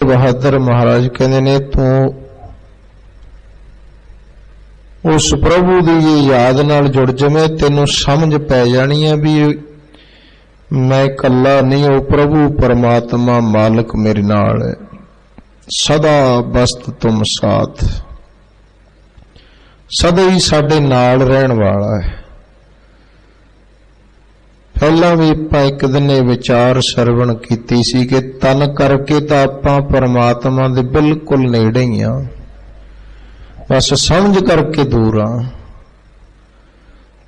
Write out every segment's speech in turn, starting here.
बहादुर महाराज कहते ने तू उस प्रभु की ये याद नाल जुड़ जमे तेनों समझ पै जानी है भी मैं कला नहीं, वो प्रभु परमात्मा मालिक मेरे नाल है, सदा बस्त तुम साथ, सदा ही साडे नाल रहन वाला है। पहला भी आपां एक दिन ये विचार सरवण कीती सी कि तन करके तो आपां परमात्मा दे बिल्कुल नेड़े ही हां, बस समझ करके दूर हां।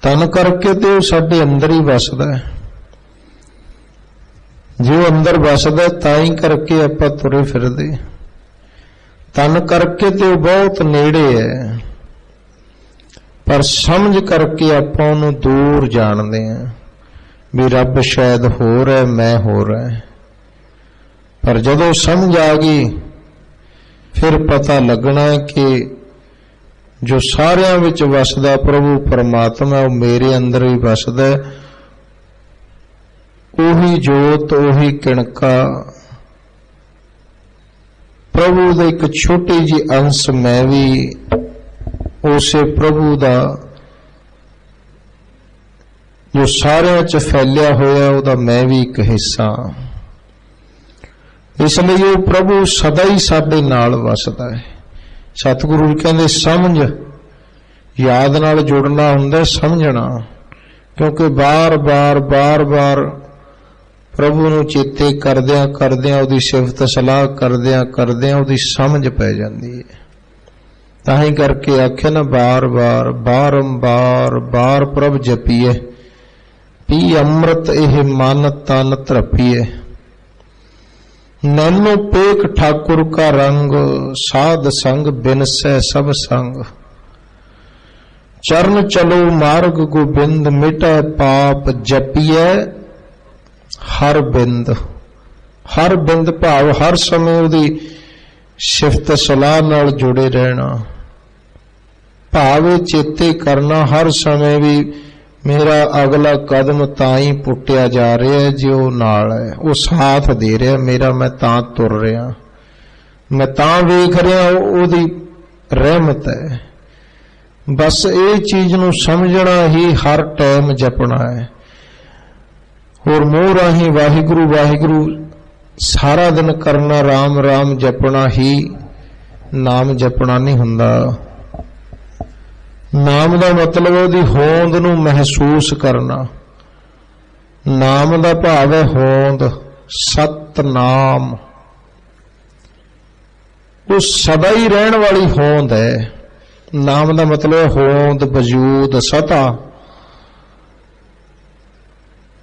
तन करके तो साडे अंदर ही वसदा है, जो अंदर वसदा ताई करके आपां तुरे फिरदे। तन करके तो बहुत नेड़े है, पर समझ करके आपां उहनूं दूर जाणदे हैं भी रब शायद हो रहा है, मैं हो रहा है। पर जदों समझ आ गई फिर पता लगना है कि जो सारियां विच वसदा प्रभु परमात्मा वो मेरे अंदर ही वसदा है। ओही जोत ओही किणका प्रभु दा एक छोटी जी अंश मैं भी उसे प्रभु दा जो सारे च फैलिया होया उहदा मैं भी एक हिस्सा। इसलिए वो प्रभु सदा ही साडे नाल वसदा है। सतगुरु कहंदे समझ याद नाल जुड़ना हुंदा समझना, क्योंकि बार बार प्रभु नूं चेते करदियां करदियां उहदी सिफत सलाह करदियां करदियां उहदी समझ पै जांदी है। ताही करके आखे ना बारंबार प्रभ जपीए, पी अमृत एह मन तन त्रपीए। नैनो पेक ठाकुर का रंग, साध संग बिनसै सब संग। चरण चलो मार्ग गोबिंद, मिटै पाप जपिए हर बिंद। हर बिंद भाव हर समय उहदी सिफत सलाह नाल जुड़े रहना, भावे चेते करना हर समय भी मेरा अगला कदम ताई पुट्टिया जा रहा है जो नाल है, वो साथ दे रहा मेरा, मैं तां तुर रहा, मैं तां वेख रहा उहदी रहमत है। बस ये चीज नूं समझना ही हर टाइम जपना है। और मूँह राही वाहिगुरू वाहिगुरू सारा दिन करना, राम राम जपना ही नाम जपना नहीं हुंदा। नाम दा मतलब उहदी होंद नूं महसूस करना। नाम दा भाव है होंद, सतनाम, वो सदा ही रहन वाली होंद है। नाम दा मतलब है होंद, वजूद, सता।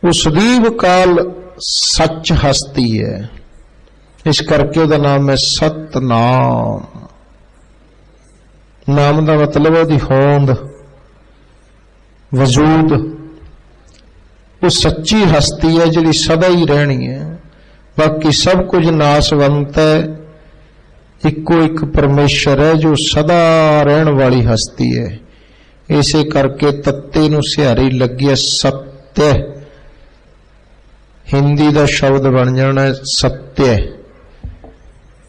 वो सदीव काल सच हस्ती है, इस करके उसका नाम है सतनाम। नाम का मतलब है होंद, वजूद। वो सच्ची हस्ती है जिहड़ी सदा ही रहनी है, बाकी सब कुछ नासवंत है। इको एक परमेश्वर है जो सदा रहन वाली हस्ती है। इसे करके तत्ते नूं सिहारी लगी है सत्य। हिंदी का शब्द बन जाना है सत्य,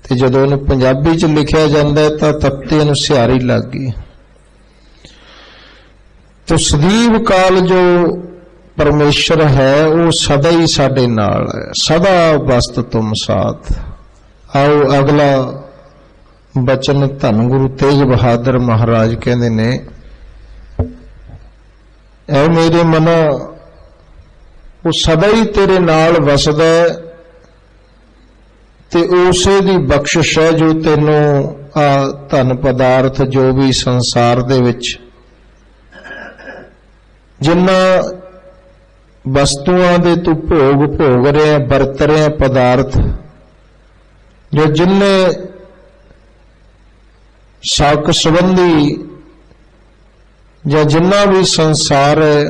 ते जदों इहनूं पंजाबी च लिखिया जांदा है तां तत्ते नूं सिहारी लग गई। तो सदीव काल जो परमेश्वर है वो सदा ही साडे नाल है, सदा बस्त तुम साथ। आओ अगला बचन धन गुरु तेज बहादुर महाराज कहंदे ने, ऐ मेरे मना वो सदा ही तेरे नाल वसदा है, ते उसे दी बख्शिश है जो तेनों आ धन पदार्थ जो भी संसार दे विच जिन्ना वस्तुआं दे तू भोग रहे बरत रहे पदार्थ, जो जिन्ने साक संबंधी या जिन्ना भी संसार है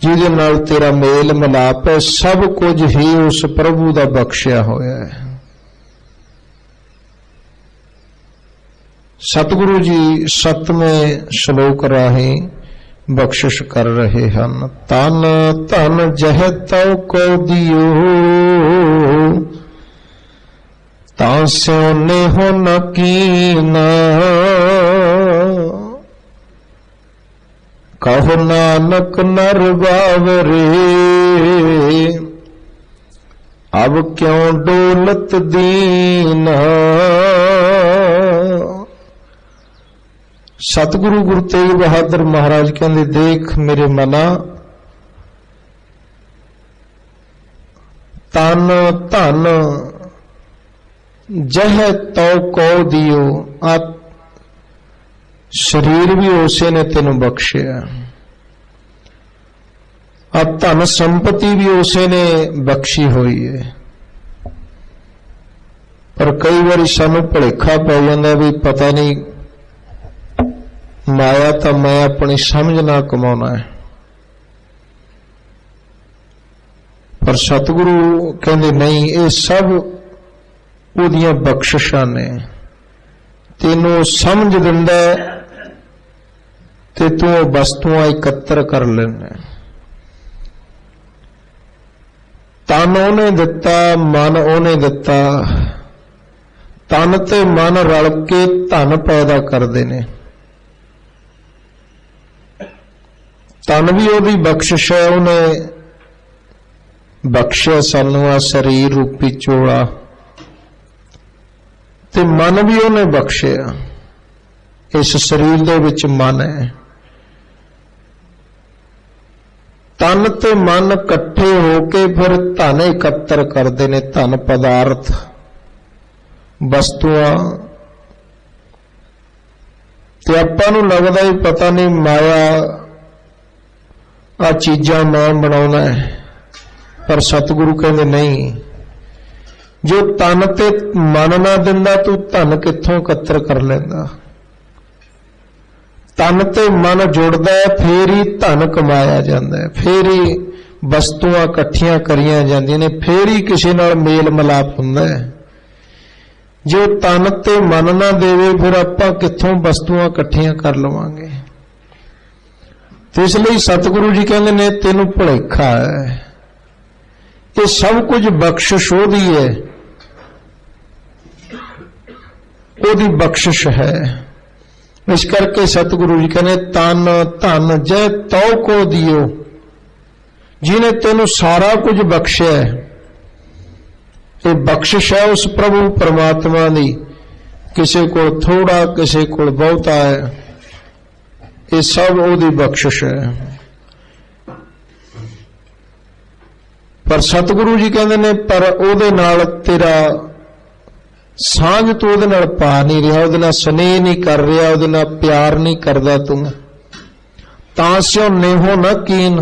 जिहदे नाल तेरा मेल मिलाप है, सब कुछ ही उस प्रभु दा बख्शिया होया है। सतगुरु जी 7वें श्लोक राही बख्शिश कर रहे हैं। तन धन जह तौ को दियो, तां स्यों नेहो न कीना, कहो नानक नर बावरे, अब क्यों डोलत दीना। सतगुरु गुरु तेग बहादुर महाराज कहते, देख मेरे मना, तन धन जह तो कौ दियो, आ शरीर भी उसे ने तेन बख्शिया, आ धन संपत्ति भी उसे ने बख्शी हुई है। पर कई बार सानू भुलेखा पै जांदा भी पता नहीं माया तो मैं अपनी समझ ना कमाना है। पर सतगुरु कहते नहीं, ये सब उहदियां बख्शिशां ने, तेनों समझ दिंदा ते तू वस्तुआं एकत्र कर लेना। तन उहने दिता, मन उहने दिता, तन ते मन रल के धन पैदा करते ने। तन भी उहदी बख्शिश है, उन्हें बख्शिया सानू आ शरीर रूपी चोला, ते मन भी उन्हें बख्शिया, इस शरीर दे विच मन है। तन ते मन कट्ठे होके फिर धन एकत्र करते ने, धन पदार्थ वस्तुआं। ते आपां नूं लगदा ही पता नहीं माया आ चीजां मैं बनाउणा है, पर सतगुरु कहते नहीं, जो तन ते मन ना दिंदा तू धन कित्थों एकत्र कर लैंदा। तन ते मन जुड़दा है, फिर ही धन कमाया जांदा है, फिर ही वस्तुआं इकट्ठियां करियां जांदियां ने, फिर ही किसी नाल मेल मिलाप हुंदा है। जो तन ते मन ना देवे फिर आपां कित्थों वस्तुआं इकट्ठियां कर लवांगे। तो इसलिए सतगुरु जी कहते ने, तेनू भुलेखा है, ये सब कुछ बख्शिश ओदी है, ओदी बख्शिश है। इस करके सतगुरु जी कहने, तन धन जय तो को दियो, जिन्हें तेनू सारा कुछ बख्शिया है। ये बख्शिश है उस प्रभु परमात्मा दी, किसी को थोड़ा किसी को बहुता है, ये सब ओदी बख्शिश है। पर सतगुरु जी कहते ने, पर ओदे नाल तेरा सांझ तू ओदे नाल पा नहीं रहा, ओदे नाल स्नेह नहीं कर रहा, ओदे नाल प्यार नहीं करदा तू, तां स्यों नेहो न कीन,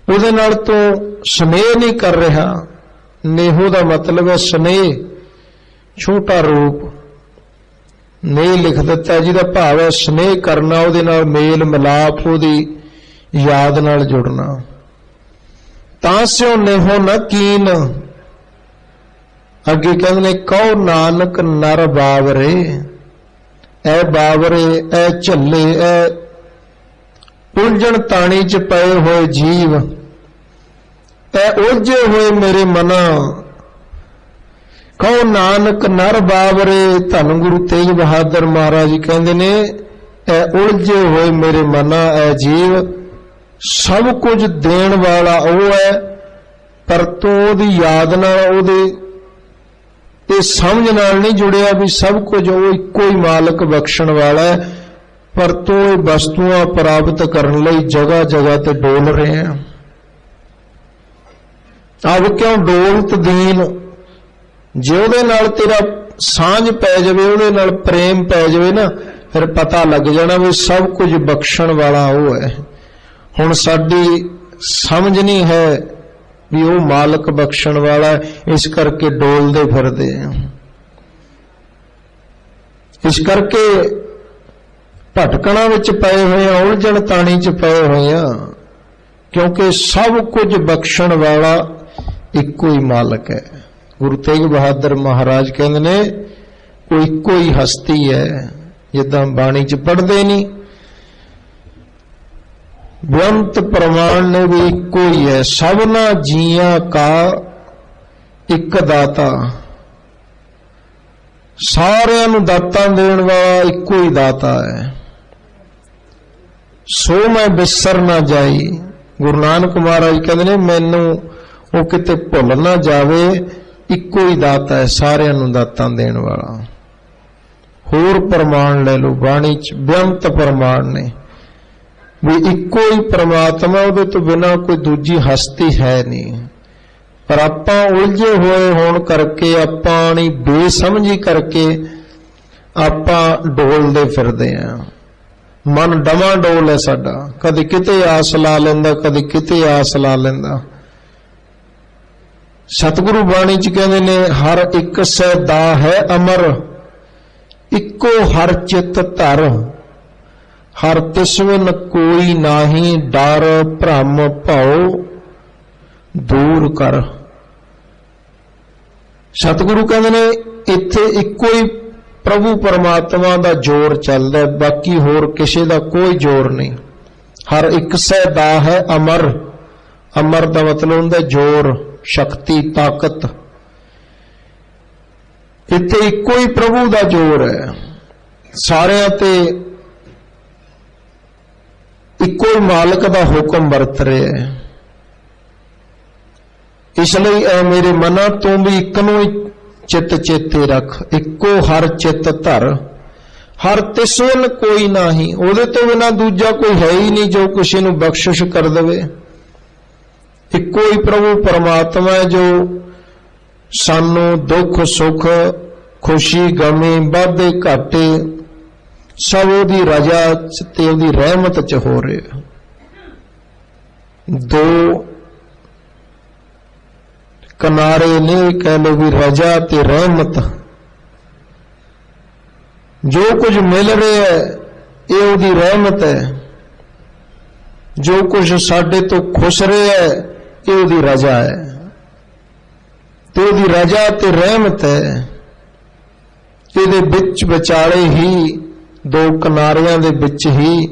ओदे नाल तू स्नेह नहीं कर रहा। नेहो दा मतलब है स्नेह, छोटा रूप नेह लिख दिता, जिहदा भाव है स्नेह करना, ओदे नाल मेल मिलाप, ओदी याद नाल जुड़ना। तां स्यों नेहो न कीन, अगे कहते ने, कहो नानक नर बावरे, ऐ बावरे, ऐ झल्ले, ऐ उलझन ताणी च पए होए जीव, ऐ उलझे हुए मेरे मना। कहो नानक नर बावरे, धन गुरु तेग बहादुर महाराज जी कहते ने, ऐ उलझे हुए मेरे मना, ऐ जीव, सब कुछ देण वाला वो है, पर तू ओदी याद नाल, ओदे ये समझ नाल नहीं जुड़िया भी सब कुछ वो इको ही मालक बख्शण वाला है, पर तू वस्तुआं प्राप्त करने लई जगह जगह ते डोल रहे हैं। अब क्यों डोलत दीन, जे उहदे नाल तेरा सांझ पै जावे, उहदे नाल प्रेम पै जावे ना, फिर पता लग जाना भी सब कुछ बख्शण वाला वो है। हुण साडी समझ नहीं है भी वो मालक बख्शण वाला है, इस करके डोलदे फिरदे हैं। इस करके भटकणा विच पए होए, उलझण ताणी च पए होए, क्योंकि सब कुछ बख्शण वाला इको ही मालक है। गुरु तेग बहादुर महाराज कहते ने, वो इको ही हस्ती है, जिद्दां बाणी च पढ़दे नहीं, बेअंत प्रमाण ने भी इको ही है, सबना जिया का एक दाता। ਸਾਰਿਆਂ ਨੂੰ ਦਾਤਾਂ ਦੇਣ ਵਾਲਾ ਇੱਕੋ ਹੀ ਦਾਤਾ ਹੈ। ਸੋ ਮੈਂ ਬਿਸਰ ਨਾ ਜਾਈ। ਗੁਰੂ ਨਾਨਕ ਮਹਾਰਾਜ ਕਹਿੰਦੇ ਨੇ ਮੈਨੂੰ ਉਹ ਕਿਤੇ ਭੁੱਲ ਨਾ ਜਾਵੇ, ਇੱਕੋ ਹੀ ਦਾਤਾ ਹੈ, ਸਾਰਿਆਂ ਨੂੰ ਦਾਤਾਂ ਦੇਣ ਵਾਲਾ। ਹੋਰ ਪ੍ਰਮਾਣ ਲੈ ਲਓ, ਬਾਣੀ 'ਚ ਬੇਅੰਤ ਪ੍ਰਮਾਣ ਨੇ ਵੀ ਇੱਕੋ ਹੀ ਪ੍ਰਮਾਤਮਾ, ਉਹਦੇ ਤੋਂ ਬਿਨਾਂ ਕੋਈ ਦੂਜੀ ਹਸਤੀ ਹੈ ਨਹੀਂ। ਪਰ ਆਪਾਂ ਉਲਝੇ ਹੋਏ ਹੋਣ ਕਰਕੇ, ਆਪਣੀ ਬੇਸਮਝੀ ਕਰਕੇ ਆਪਾਂ ਡੋਲਦੇ ਫਿਰਦੇ ਆਂ। ਮਨ ਡਵਾਂ ਡੋਲ ਹੈ ਸਾਡਾ, ਕਦੇ ਕਿਤੇ ਆਸ ਲਾ ਲੈਂਦਾ, ਕਦੇ ਕਿਤੇ ਆਸ ਲਾ ਲੈਂਦਾ। ਸਤਿਗੁਰੂ ਬਾਣੀ 'ਚ ਕਹਿੰਦੇ ਨੇ ਹਰ ਇੱਕ ਸੈ ਦਾ ਹੈ ਅਮਰ, ਇੱਕੋ ਹਰ ਚਿੱਤ ਧਰ, ਹਰ ਤਿਸਵਨ ਕੋਈ ਨਾਹੀ, ਡਰ ਭ੍ਰਮ ਭਉ ਦੂਰ ਕਰ। ਸਤਿਗੁਰੂ ਕਹਿੰਦੇ ਨੇ ਇੱਥੇ ਇੱਕੋ ਹੀ ਪ੍ਰਭੂ ਪਰਮਾਤਮਾ ਦਾ ਜ਼ੋਰ ਚੱਲਦਾ, ਬਾਕੀ ਹੋਰ ਕਿਸੇ ਦਾ ਕੋਈ ਜ਼ੋਰ ਨਹੀਂ। ਹਰ ਇੱਕ ਸੈ ਦਾ ਹੈ ਅਮਰ, ਅਮਰ ਦਾ ਮਤਲਬ ਹੁੰਦਾ ਜ਼ੋਰ, ਸ਼ਕਤੀ, ਤਾਕਤ। ਇੱਥੇ ਇੱਕੋ ਹੀ ਪ੍ਰਭੂ ਦਾ ਜ਼ੋਰ ਹੈ, ਸਾਰਿਆਂ ਤੇ ਇੱਕੋ ਹੀ ਮਾਲਕ ਦਾ ਹੁਕਮ ਵਰਤ ਰਿਹਾ ਹੈ। ਇਸ ਲਈ ਐ ਮੇਰੇ ਮਨਾ ਤੂੰ ਵੀ ਇੱਕ ਨੂੰ ਹੀ ਚਿੱਤ ਚੇਤੇ ਰੱਖ, ਇੱਕੋ ਹਰ ਚਿੱਤ ਧਰ, ਹਰ ਤਿਸਵਨ ਕੋਈ ਨਾਹੀ, ਉਹਦੇ ਤੋਂ ਬਿਨਾਂ ਦੂਜਾ ਕੋਈ ਹੈ ਹੀ ਨਹੀਂ ਜੋ ਕਿਸੇ ਨੂੰ ਬਖਸ਼ਿਸ਼ ਕਰ ਦੇਵੇ। ਇੱਕੋ ਹੀ ਪ੍ਰਭੂ ਪਰਮਾਤਮਾ ਹੈ ਜੋ ਸਾਨੂੰ ਦੁੱਖ ਸੁੱਖ, ਖੁਸ਼ੀ ਗਮੀ, ਵਾਧੇ ਘਾਟੇ ਸਭ ਉਹਦੀ ਰਜ਼ਾ ਤੇ ਉਹਦੀ ਰਹਿਮਤ 'ਚ ਹੋ ਰਿਹਾ। ਦੋ ਕਿਨਾਰੇ ਨੇ, ਕਹਿ ਲਓ ਵੀ ਰਜ਼ਾ ਤੇ ਰਹਿਮਤ। ਜੋ ਕੁਝ ਮਿਲ ਰਿਹਾ ਹੈ ਇਹ ਉਹਦੀ ਰਹਿਮਤ ਹੈ, ਜੋ ਕੁਝ ਸਾਡੇ ਤੋਂ ਖੁਸ਼ ਰਿਹਾ ਹੈ ਇਹ ਉਹਦੀ ਰਜ਼ਾ ਹੈ, ਤੇ ਉਹਦੀ ਰਜ਼ਾ ਤੇ ਰਹਿਮਤ ਹੈ। ਇਹਦੇ ਵਿੱਚ ਵਿਚਾਲੇ ਹੀ, ਦੋ ਕਿਨਾਰਿਆਂ ਦੇ ਵਿੱਚ ਹੀ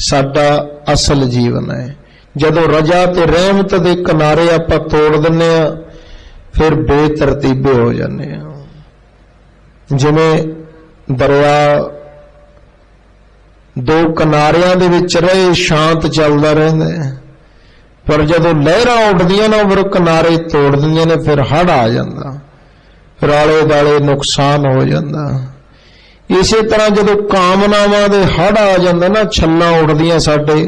ਸਾਡਾ ਅਸਲ ਜੀਵਨ ਹੈ। ਜਦੋਂ ਰਜ਼ਾ ਤੇ ਰਹਿਮਤ ਦੇ ਕਿਨਾਰੇ ਆਪਾਂ ਤੋੜ ਦਿੰਦੇ ਆ, ਫਿਰ ਬੇਤਰਤੀਬੇ ਹੋ ਜਾਂਦੇ ਆ। ਜਿਵੇਂ ਦਰਿਆ ਦੋ ਕਿਨਾਰਿਆਂ ਦੇ ਵਿੱਚ ਰਹੇ, ਸ਼ਾਂਤ ਚੱਲਦਾ ਰਹਿੰਦਾ, ਪਰ ਜਦੋਂ ਲਹਿਰਾਂ ਉੱਠਦੀਆਂ ਨਾ, ਫਿਰ ਕਿਨਾਰੇ ਤੋੜ ਦਿੰਦੀਆਂ ਨੇ, ਫਿਰ ਹੜ੍ਹ ਆ ਜਾਂਦਾ, ਫਿਰ ਆਲੇ ਦੁਆਲੇ ਨੁਕਸਾਨ ਹੋ ਜਾਂਦਾ। ਇਸੇ ਤਰ੍ਹਾਂ ਜਦੋਂ ਕਾਮਨਾਵਾਂ ਦੇ ਹੜ੍ਹ ਆ ਜਾਂਦਾ ਨਾ, ਛੱਲਾਂ ਉੱਡਦੀਆਂ, ਸਾਡੇ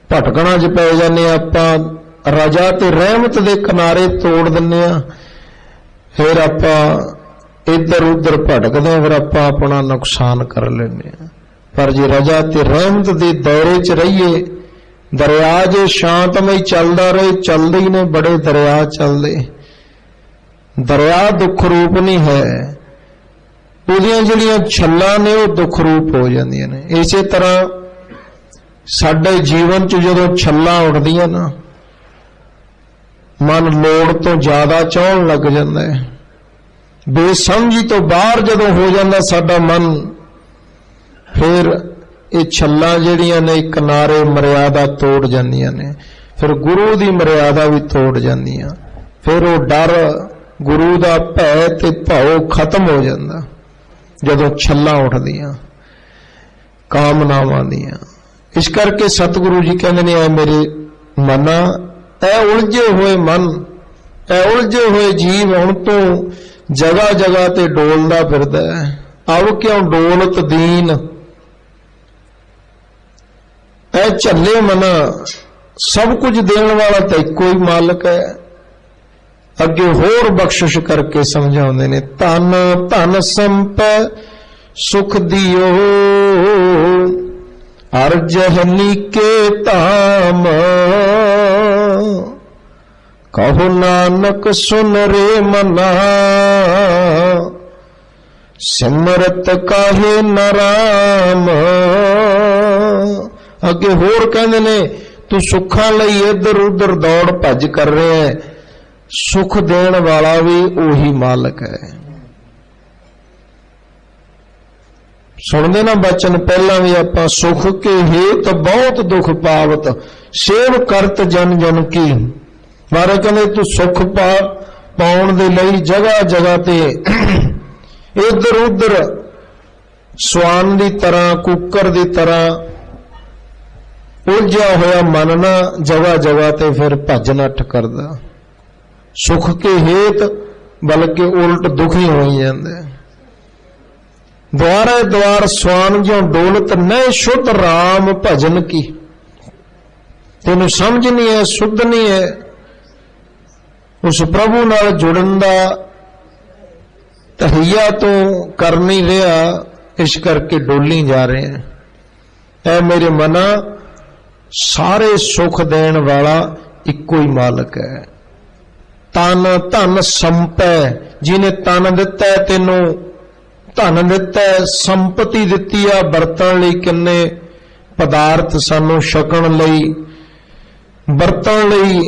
ਭਟਕਣਾ 'ਚ ਪੈ ਜਾਂਦੇ ਆਪਾਂ, ਰਜ਼ਾ ਤੇ ਰਹਿਮਤ ਦੇ ਕਿਨਾਰੇ ਤੋੜ ਦਿੰਦੇ ਆ, ਫਿਰ ਆਪਾਂ ਇੱਧਰ ਉੱਧਰ ਭਟਕਦੇ ਆ, ਫਿਰ ਆਪਾਂ ਆਪਣਾ ਨੁਕਸਾਨ ਕਰ ਲੈਂਦੇ ਆ। ਪਰ ਜੇ ਰਜ਼ਾ ਤੇ ਰਹਿਮਤ ਦੇ ਦੌਰੇ 'ਚ ਰਹੀਏ, ਦਰਿਆ ਜੇ ਸ਼ਾਂਤਮਈ ਚੱਲਦਾ ਰਹੇ, ਚੱਲਦੇ ਹੀ ਨੇ ਬੜੇ ਦਰਿਆ ਚੱਲਦੇ। ਦਰਿਆ ਦੁੱਖ ਰੂਪ ਨਹੀਂ ਹੈ, ਉਹਦੀਆਂ ਜਿਹੜੀਆਂ ਛੱਲਾਂ ਨੇ ਉਹ ਦੁੱਖ ਰੂਪ ਹੋ ਜਾਂਦੀਆਂ ਨੇ। ਇਸੇ ਤਰ੍ਹਾਂ ਸਾਡੇ ਜੀਵਨ 'ਚ ਜਦੋਂ ਛੱਲਾਂ ਉੱਠਦੀਆਂ ਨਾ, ਮਨ ਲੋੜ ਤੋਂ ਜ਼ਿਆਦਾ ਚਾਹਣ ਲੱਗ ਜਾਂਦਾ ਹੈ। ਬੇਸਮਝੀ ਤੋਂ ਬਾਹਰ ਜਦੋਂ ਹੋ ਜਾਂਦਾ ਸਾਡਾ ਮਨ, ਫਿਰ ਇਹ ਛੱਲਾਂ ਜਿਹੜੀਆਂ ਨੇ ਕਿਨਾਰੇ ਮਰਿਆਦਾ ਤੋੜ ਜਾਂਦੀਆਂ ਨੇ, ਫਿਰ ਗੁਰੂ ਦੀ ਮਰਿਆਦਾ ਵੀ ਤੋੜ ਜਾਂਦੀਆਂ, ਫਿਰ ਉਹ ਡਰ, ਗੁਰੂ ਦਾ ਭੈ ਤੇ ਭਉ ਖਤਮ ਹੋ ਜਾਂਦਾ ਜਦੋਂ ਛੱਲਾਂ ਉੱਠਦੀਆਂ ਕਾਮਨਾਵਾਂ ਦੀਆਂ। ਇਸ ਕਰਕੇ ਸਤਿਗੁਰੂ ਜੀ ਕਹਿੰਦੇ ਨੇ, ਐ ਮੇਰੇ ਮਨਾ, ਐ ਉਲਝੇ ਹੋਏ ਮਨ, ਐ ਉਲਝੇ ਹੋਏ ਜੀਵ ਹੁਣ ਤੋਂ ਜਗ੍ਹਾ ਜਗ੍ਹਾ ਤੇ ਡੋਲਦਾ ਫਿਰਦਾ ਹੈ। ਆਓ ਕਿਉਂ ਡੋਲਤ ਦੀਨ, ਐ ਝੱਲੇ ਮਨਾ, ਸਭ ਕੁਝ ਦੇਣ ਵਾਲਾ ਤਾਂ ਇੱਕੋ ਹੀ ਮਾਲਕ ਹੈ। ਅੱਗੇ ਹੋਰ ਬਖਸ਼ਿਸ਼ ਕਰਕੇ ਸਮਝਾਉਂਦੇ ਨੇ, ਧਨ ਧਨ ਸੰਪੈ ਸੁਖ ਦਿਓ, ਅਰਜਹ ਨੀਕੇ ਧਾਮ, ਕਹੋ ਨਾਨਕ ਸੁਨ ਰੇ ਮਨਾ, ਸਿਮਰਤ ਕਾਹੇ ਨਰਾਮ। ਅੱਗੇ ਹੋਰ ਕਹਿੰਦੇ ਨੇ, ਤੂੰ ਸੁੱਖਾਂ ਲਈ ਇੱਧਰ ਉੱਧਰ ਦੌੜ ਭੱਜ ਕਰ ਰਿਹਾ ਹੈ, ਸੁਖ ਦੇਣ ਵਾਲਾ ਵੀ ਉਹੀ ਮਾਲਕ ਹੈ। ਸੁਣਦੇ ਨਾ ਬਚਨ ਪਹਿਲਾਂ ਵੀ ਆਪਾਂ, ਸੁਖ ਕੇ ਹੇਤ ਬਹੁਤ ਦੁਖ ਪਾਵਤ, ਸੇਵ ਕਰਤ ਜਨ ਜਨ ਕੀ। ਮਹਾਰਾਜ ਕਹਿੰਦੇ ਤੂੰ ਸੁਖ ਪਾਉਣ ਦੇ ਲਈ ਜਗ੍ਹਾ ਜਗ੍ਹਾ ਤੇ इधर उधर स्वान की तरह, कुकर की तरह उलझा होया मन ना जगह जगह ते फिर भज नठ करदा, सुख के हेत बल्कि उल्ट दुखी हो जाते। द्वारे द्वार स्वान जो डोलत न शुद्ध राम भजन की, तेन समझ नहीं है, शुद्ध नहीं है, उस प्रभु नाल जुड़न दा तहिया तो कर नहीं रहा, इस करके डोली जा रहे हैं। ऐ मेरे मना, सारे सुख देण वाला इको ही मालक है। तन धन संपै, जिन्हें तन दिता है तेनों, धन दिता है, संपत्ति दिती आ बरतन लई, किन्ने पदार्थ सानू छकण लई, बरतन लई,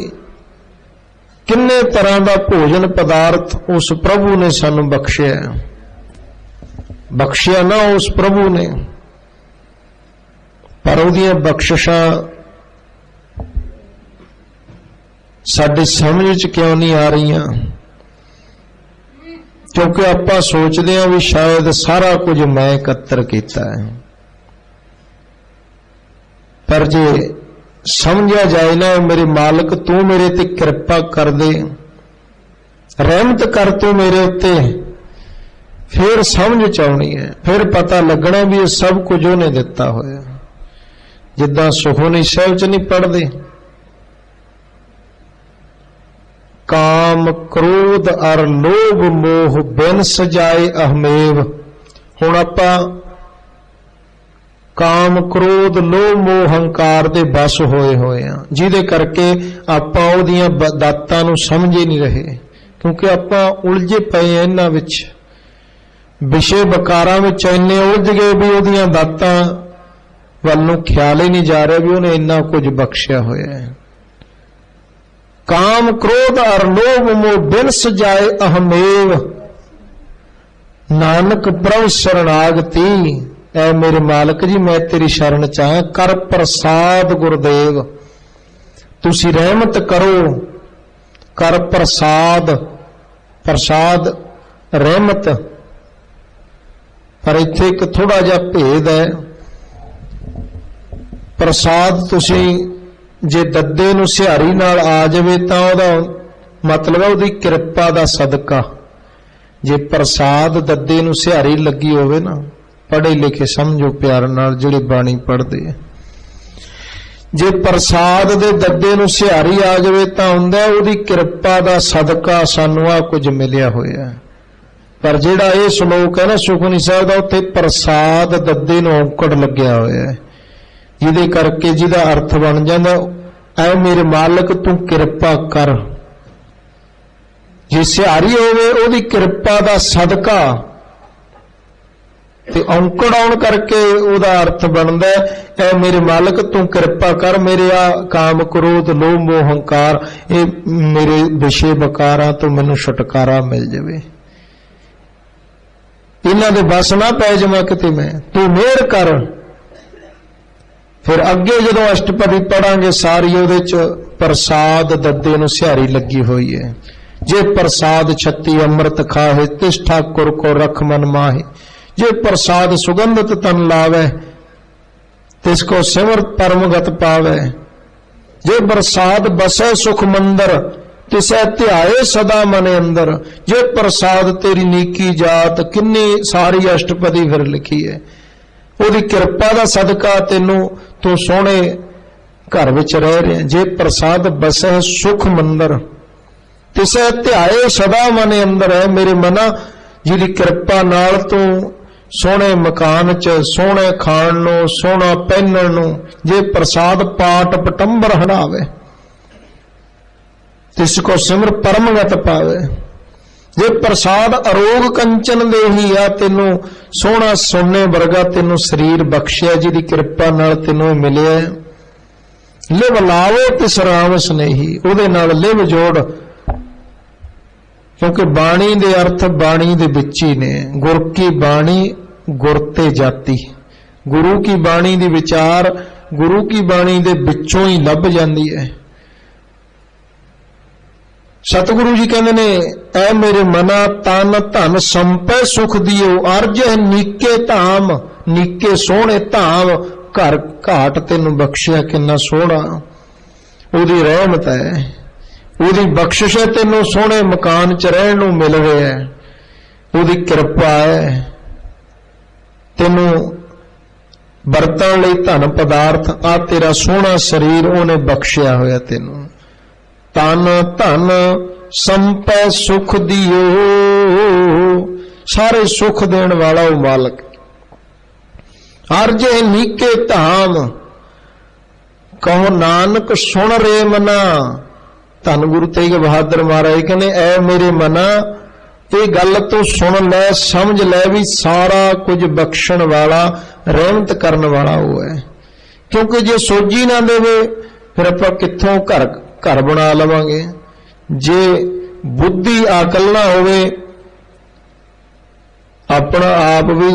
किन्ने तरह का भोजन पदार्थ उस प्रभु ने सानू बख्शिया। बख्शिया ना उस प्रभु ने, पर उहदियां बख्शिशां साडी समझ च क्यों नहीं आ रही? क्योंकि आपां सोचते हैं भी शायद सारा कुछ मैं एकत्र किया है, पर जे समझा जाए ना, मेरे मालिक तू मेरे ते कृपा कर दे, रहमत कर तू मेरे उत्ते, फिर समझ च आउणी है, फिर पता लगना भी सब कुछ उहने दिता होया। जिद्दां सुखमनी साहिब च नहीं पढ़दे, काम क्रोध अर लोभ मोह बिन सजाए अहमेव। हुण आपां काम क्रोध लोभ मोह हंकार दे बस होए होए हैं, जिहदे करके आपां उहदियां दातां नूं समझ ही नहीं रहे, क्योंकि आपां उलझे पए हैं इन्हां विच, विषय विकारां विच इन्ने उलझ गए भी उहदियां दातां वल नूं ख्याल ही नहीं जा रहा भी उहने इन्ना कुछ बख्शिया होया है। काम क्रोध और लोभ मोह बिन सजाए अहमेव, नानक प्रभु शरणागति। ऐ मेरे मालिक जी मैं तेरी शरण चाह, कर प्रसाद गुरुदेव, तुसी रहमत करो, कर प्रसाद, प्रसाद रहमत। पर इत्थे एक थोड़ा जिहा भेद है, प्रसाद तुसी जे दद्दे नूं सिहारी नाल आ जावे तां ओहदा मतलब है ओहदी किरपा दा सदका। जे प्रसाद दद्दे नूं सिहारी लगी होवे ना, पढ़े लिखे समझो प्यार नाल जिहड़े बाणी पढ़दे, जे प्रसाद दे दद्दे नूं सिहारी आ जावे तां हुंदा ओहदी किरपा दा सदका सानूं आ कुछ मिलिया होया। पर जिहड़ा इह श्लोक है ना सुखमनी साहिब दा, उत्थे प्रसाद दद्दे नूं औंकड़ लग्या होया है, जिहदे करके जिहदा अर्थ बन जांदा ऐ मेरे मालिक तू किरपा कर। जे सिहारी होवे ओहदी किरपा दा सदका ते औंकड़ आउण करके ओहदा अर्थ बनदा ऐ मेरे मालिक तू किरपा कर, मेरे आ काम क्रोध लोभ मोह हंकार ये मेरे विषय विकारां तो मैनूं छुटकारा मिल जावे, इन्हां दे बस ना पै जावां किते मैं, तू मेहर कर। फिर अगे जदों अष्टपदी पढ़ांगे सारी उहदे च प्रसाद दद्दे नूं सिहारी लगी हुई है। जे प्रसाद छत्ती अमृत खाहे, तिस ठाकुर को रख मन माहे, जे प्रसाद सुगंधत तन लावे, तिसको सिमर परमगत पावे। जे प्रसाद बसै सुख मंदर, तिसै ध्याए सदा मन अंदर। जे प्रसाद तेरी नीकी जात, किन्नी सारी अष्टपदी फिर लिखी है, ओहदी किरपा दा सदका तैनूं तो सोहणे घर विच रह रहे हैं। जे प्रसाद बसै सुख मंदर, तिसै ध्याए सदा मन अंदर। है मेरे मना, जिहदी किरपा नाल तूं सोहणे मकान च सोहणे खाण नूं सोहणा पहनण नूं, जे प्रसाद पाट पटंबर हटावे, तिसको सिमर परमगत पावे। जे प्रसाद अरोग कंचन दे ही आ, तेनों सोहना सोने वर्गा तेनों शरीर बख्शिया, जिहदी किरपा नाल तेनों मिलिया। लिव लावो तिस राम स्नेही, उहदे नाल लिव जोड़, क्योंकि बाणी दे अर्थ बाणी दे विच ही ने। गुर की बाणी गुर ते जाती, गुरु की बाणी दी विचार गुरु की बाणी दे विचों ही लभ जांदी है। सतगुरु जी कहते ने, ऐ मेरे मना तन धन संपै सुख दियो, अर्ज नीके धाम, नीके सोहने धाम, घर घाट तेनू बख्शिया किन्ना सोहना, उहदी रहमत है, उहदी बख्शिश है, तेनू सोहने मकान च रहण नूं मिल रहा है, उहदी किरपा है, तेनू बरतन लई धन पदार्थ, आ तेरा सोहना शरीर उहने बख्शिया होया तेनू, तन धन संपै सुख दियो, सारे सुख देण वाला वो मालक, अर्जे नीके धाम, कहो नानक सुन रे मना। धन गुरु तेग बहादुर महाराज कहने, ऐ मेरे मना ये गल तो सुन लै, समझ लै भी सारा कुछ बख्शण वाला, रहमत करन वाला वो है। क्योंकि जे सोजी ना देवे फिर आपां कित्थों घर बना लवांगे, जे बुद्धि अकल ना होवे, अपना आप भी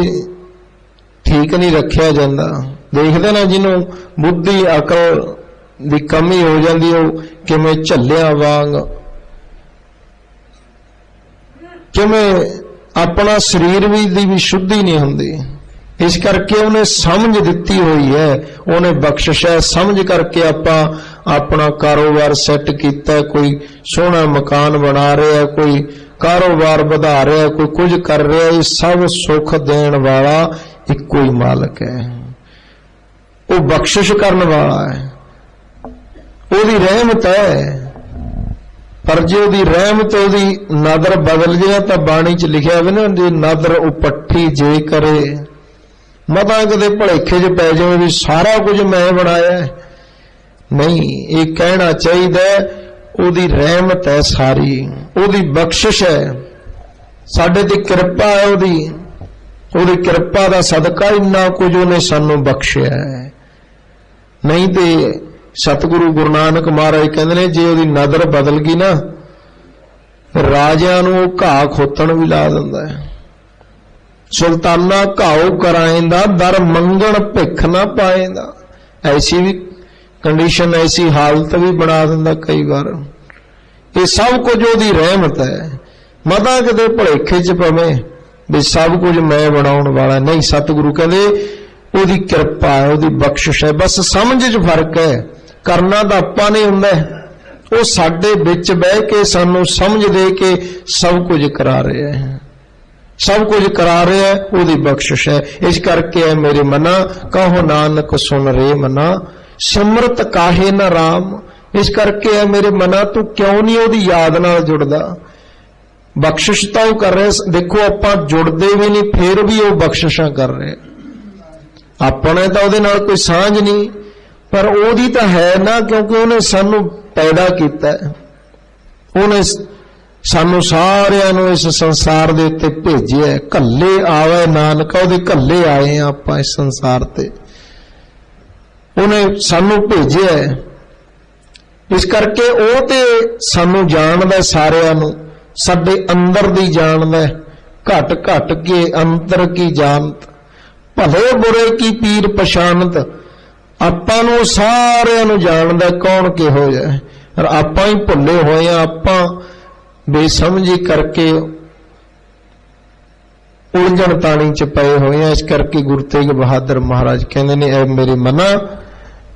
ठीक नहीं रखिया जाता। देखते ना जिन्हों बुद्धि अकल की कमी हो जाती, हो किवें झल्लिया वांग, किवें अपना शरीर भी शुद्धि नहीं होंदी। इस करके उन्हें समझ दिती हुई है, उन्हें बख्शिश है, समझ करके आपां अपना कारोबार सैट किया, कोई सोहना मकान बना रहा है, कोई कारोबार बढ़ा रहा है, कोई कुछ कर रहा है, ये सब सुख देण वाला इक्को ही मालक है, वो बख्शिश करने वाला है, उसकी रहमत है। पर जो उसकी रहमत उसकी नदर बदल जाए तो बाणी च लिखा भी ना, जी नदर उपट्ठी जे करे, मता कदे भुलेखे च पै जाए भी सारा कुछ मैं बनाया है, नहीं, ये कहना चाहिए उसकी रहमत है, सारी उसकी बख्शिश है, साडे ते किरपा है, उसकी किरपा का सदका इन्ना कुछ उन्हें सानू बख्शिया है। नहीं तो सतगुरु गुरु नानक महाराज कहते हैं, जे उसकी नदर बदल गई ना, राजियां नूं घाह खोतण भी ला दिंदा है, सुल्ताना घाओ कराएंदा, दर मंगण भिख ना पाएंदा, ऐसी भी कंडीशन, ऐसी हालत भी बना दिंदा कई बार। ये सब कुछ उसकी रहमत है, मता किते भुलेखे च पवे भी सब कुछ मैं बनाउण वाला, नहीं, सतगुरु कहते उसकी किरपा है, उसकी बख्शिश है, बस समझ च फर्क है, करना तो आपां नहीं हुंदा, वो साडे विच बह के सानू समझ दे के सब कुछ करा रहे हैं, सब कुछ करा रहे हैं, उसकी बख्शिश है। इस करके है मेरे मना, कहो नानक सुन रे मना, सिमरत काहे न राम। इस करके है मेरे मना, तू क्यों नहीं उसकी याद नाल जुड़दा, बख्शिश तो वो कर रहे, देखो आपां जुड़दे भी नहीं, फिर भी वो बख्शिशां कर रहे, अपने तो उहदे नाल कोई सांझ नहीं, पर ओदी तो है ना, क्योंकि उन्हें सानू पैदा किया है, उन्हें सानू सारियां नूं इस संसार दे उत्ते भेजिया है, घल्ले आवे नानका, उहदे घल्ले आए हैं आपां इस संसार ते, उन्हें सानू भेजिया है। इस करके वो ते सानू जानदा, सारियां नूं साडे अंदर दी जानदा, घट घट के अंतर की जानत, भले बुरे की पीर पछानत, आपां नूं सारियां नूं जानदा कौन किहो जिहा, और आपां ही भुल्ले होए आ, आपां बेसमझी करके उलझण ताणी च पए होए हैं। इस करके गुरु तेग बहादुर महाराज कहते ने, ऐ मेरे मना,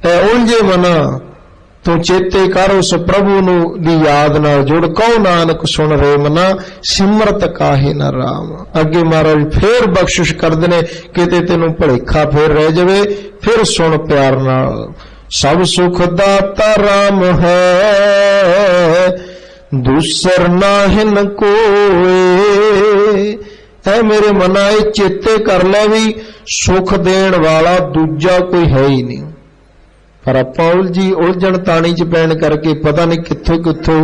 ऐ उलझे मना, तू चेते कर उस प्रभु नूं दी याद नाल जुड़, कहो नानक सुन रे मना, सिमरत काहे न राम। अगे महाराज फिर बख्शिश करदे ने, किते तैनूं भुलेखा फिर रह जावे, फिर सुन प्यार नाल, सब सुख दाता राम है, दूसर नाहिन कोए। ऐ मेरे मना, ये चेते कर लै भी सुख देण वाला दूजा कोई है ही नहीं, पर आपां उलझण ताणी च पैण करके पता नहीं कित्थों कित्थों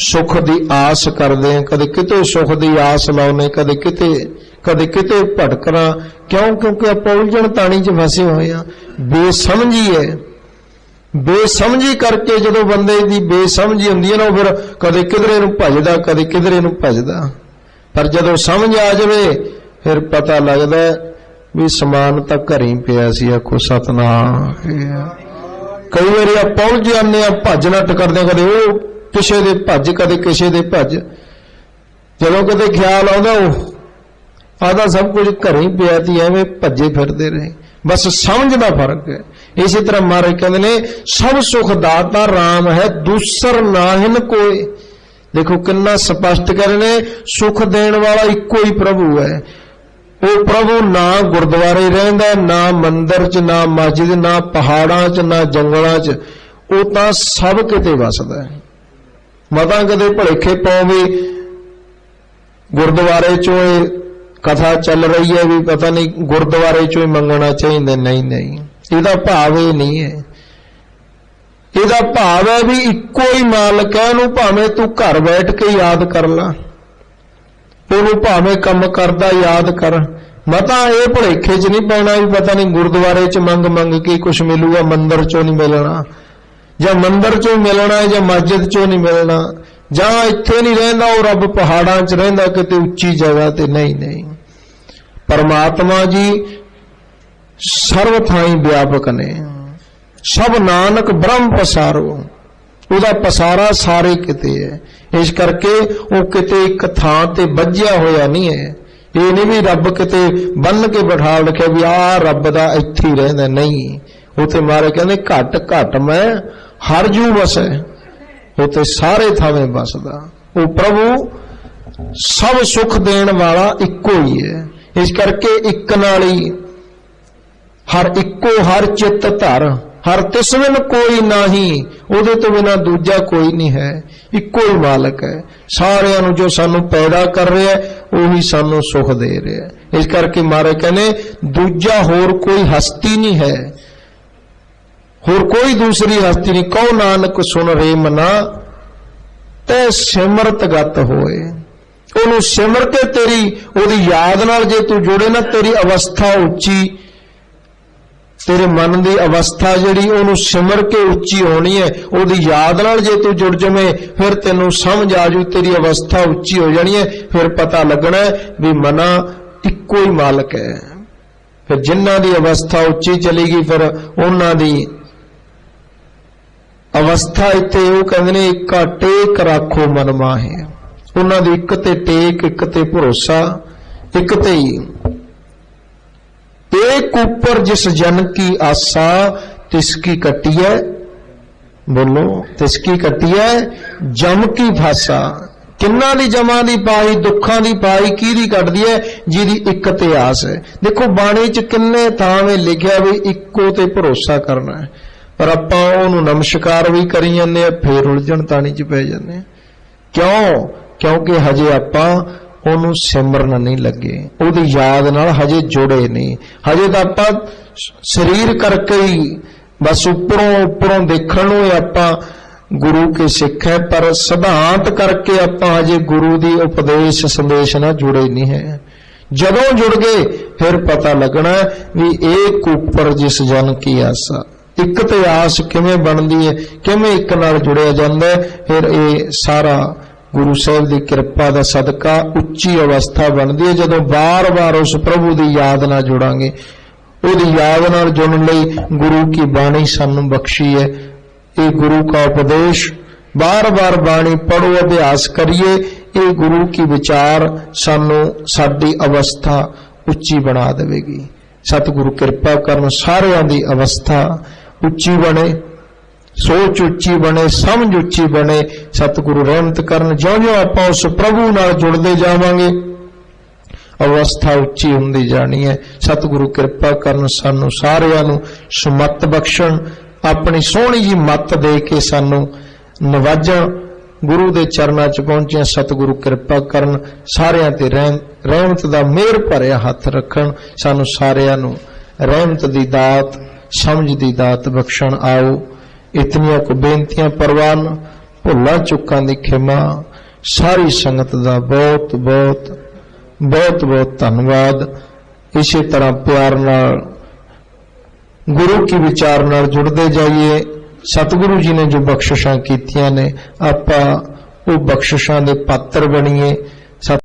सुख दी आस करदे हैं, कदे किते सुख दी आस लाउने, कदे किते भटकना, क्यों? क्योंकि आपां उलझण ताणी च फसे होए आ, बेसमझी है। बेसमझी करके जदों बंदे दी बेसमझी हुंदी है ना, फिर कदे किधरे नूं भजदा, कदे किधरे नूं भजदा, पर जदों समझ आ जावे फिर पता लगदा भी समान तां घर ही पिया सी। आखो सतनाम। कई बार आप पहुंच जाने, भज नट करते, कदे वो किसी दे भज, कदे किसी दे भज। जदों कदे ख्याल आउंदा ओह आदा सब कुछ घरे ही पिया ती एवें भजे फिरदे रहे। बस समझ दा फर्क है। इसी तरह महाराज कहते ने सब सुख दाता राम है, दूसर नाहिन कोई। देखो कितना स्पष्ट कर रहे ने, सुख देने वाला इको ही प्रभु है। वो प्रभु ना गुरुद्वारे रहिंदा, ना मंदिर च, ना मस्जिद, ना पहाड़ां च, ना जंगलां च, वो तां सब किते वसदा है। मतां कदे भुलेखे पाओ भी गुरुद्वारे चों कथा चल रही है भी पता नहीं गुरुद्वारे चों ही मंगना चाहिए। नहीं नहीं, इहदा भाव ये नहीं है। इहदा भाव है भी इक्को ही मालक है, उहनूं भावें तू घर बैठ के याद कर ला, उहनूं भावें काम करदा याद कर। मता ये भुलेखे च नहीं पैना भी पता नहीं गुरुद्वारे च मंग मंग के कुछ मिलूगा, मंदिर चों नहीं मिलना, ਜਾਂ ਮੰਦਰ ਚੋਂ ਮਿਲਣਾ ਹੈ ਜਾਂ ਮਸਜਿਦ ਚੋਂ ਨਹੀਂ ਮਿਲਣਾ, ਜਾਂ ਇੱਥੇ ਨਹੀਂ ਰਹਿੰਦਾ ਉਹ ਰੱਬ ਪਹਾੜਾਂ 'ਚ ਰਹਿੰਦਾ ਕਿਤੇ ਉੱਚੀ ਜਗ੍ਹਾ ਤੇ। ਨਹੀਂ ਨਹੀਂ, ਪਰਮਾਤਮਾ ਜੀ ਸਰਵ ਥਾਈਂ ਵਿਆਪਕ ਨੇ। ਸਭ ਨਾਨਕ ਬ੍ਰਹਮ ਪਸਾਰੋ, ਉਹਦਾ ਪਸਾਰਾ ਸਾਰੇ ਕਿਤੇ ਹੈ। ਇਸ ਕਰਕੇ ਉਹ ਕਿਤੇ ਇੱਕ ਥਾਂ ਤੇ ਬੱਝਿਆ ਹੋਇਆ ਨਹੀਂ ਹੈ। ਇਹ ਨਹੀਂ ਵੀ ਰੱਬ ਕਿਤੇ ਬੰਨ ਕੇ ਬਿਠਾ ਰੱਖਿਆ ਵੀ ਆਹ ਰੱਬ ਦਾ ਇੱਥੇ ਹੀ ਰਹਿੰਦਾ। ਨਹੀਂ, ਉੱਥੇ ਮਾਰੇ ਕਹਿੰਦੇ ਘਟ ਘਟ ਮੈਂ हर जू वसै, उते सारे थावे बसदा। वो प्रभु सब सुख देने वाला इको ही है। इस करके एक नाल ही हर इको हर चित धर, हर तिस बिन कोई नाही, उहदे तो बिना दूजा कोई नहीं है। इको ही मालक है। सारियां नूं जो सानू पैदा कर रहा है उही सानू सुख दे रहा है। इस करके महाराज कहने दूजा होर कोई हस्ती नहीं है, होर कोई दूसरी हस्ती नहीं। कहो नानक सुन रे मना तै सिमरत गत होए। ओनू सिमर के तेरी ओदी याद नाल जे तू जुड़े ना, तेरी अवस्था उच्ची, तेरे मन की अवस्था जिहड़ी ओनू सिमर के उच्ची होनी है। ओदी याद नाल जे तू जुड़ जमे फिर तेनू समझ आ जू, तेरी अवस्था उच्ची हो जानी है। फिर पता लगना है भी मना इक्को ही मालक है। फिर जिन्हां दी अवस्था उच्ची चलेगी फिर उन्हां दी अवस्था इत्थे वो कहंदे ने इक्का टेक राखो मन माहे। उन्हां दी इक ते टेक, इक ते भरोसा, इक ते ही। एक ऊपर जिस जन की आशा तिसकी कटी है, बोलो तिसकी कटी है जम की भाषा। किन्ना दी जमा दी पाई, दुखां दी पाई किहदी कटदी है, जिहदी इक ते आस है। देखो बाणी च किन्ने थावें लिखिया भी इक्को ते भरोसा करना है, पर आपां उहनूं नमस्कार भी करी जांदे आ, फिर उलझण ताणी च पै जांदे आ। क्यों? क्योंकि हजे आपां उहनूं सिमरन नहीं लगे, उहदी याद नाल हजे जुड़े नहीं। हजे तां आपां शरीर करके ही बस उपरों उपरों देखण नूं आपां गुरु के सिख है, पर सिद्धांत करके आपां हजे गुरु दी उपदेश संदेश नाल जुड़े नहीं है। जदों जुड़ गए फिर पता लगना भी एक ऊपर जिस जन की आशा। एक ते आस किवें बनदी है, किवें एक नाल जुड़िया जांदा है। फिर ये सारा गुरु साहिब की कृपा का सदका उच्ची अवस्था बनती है। जदों बार बार उस प्रभु की याद नाल जुड़ांगे, उहदी याद नाल जुड़न लई गुरु की बाणी सानू बख्शी है। ये गुरु का उपदेश बार बार बाणी पढ़ो, अभ्यास करिए। ये गुरु की विचार सानू साडी अवस्था उच्ची बना देवेगी। सतगुरु कृपा करन सारियां दी अवस्था उच्ची बने, सोच उच्ची बने, समझ उच्ची बने। सतगुरु रहमत करन ज्यों ज्यों आपां उस प्रभु नाल जुड़दे जावांगे अवस्था उच्ची हुंदी जानी है। सतगुरु कृपा करन सानू सारियां नूं सुमत बख्शण, अपनी सोहनी जी मत दे के सानू नवाजण। गुरु दे चरनां च पहुंचे सतगुरु कृपा करन, सारियां ते रहमत दा मेहर भरिया हथ रखण। सानू सारियां नूं रहमत दी दात, समझ दी दात बख्शण। आओ इतनियां को बेनतियां परवान, भुल्लां चुकां दी खिमा। सारी संगत दा बहुत बहुत बहुत बहुत धन्यवाद। इसी तरह प्यार नाल गुरु की विचार नाल जुड़ते जाइए। सतगुरु जी ने जो बख्शिशां कीतियां ने, आपां वो बख्शिशां दे पात्र बणीए।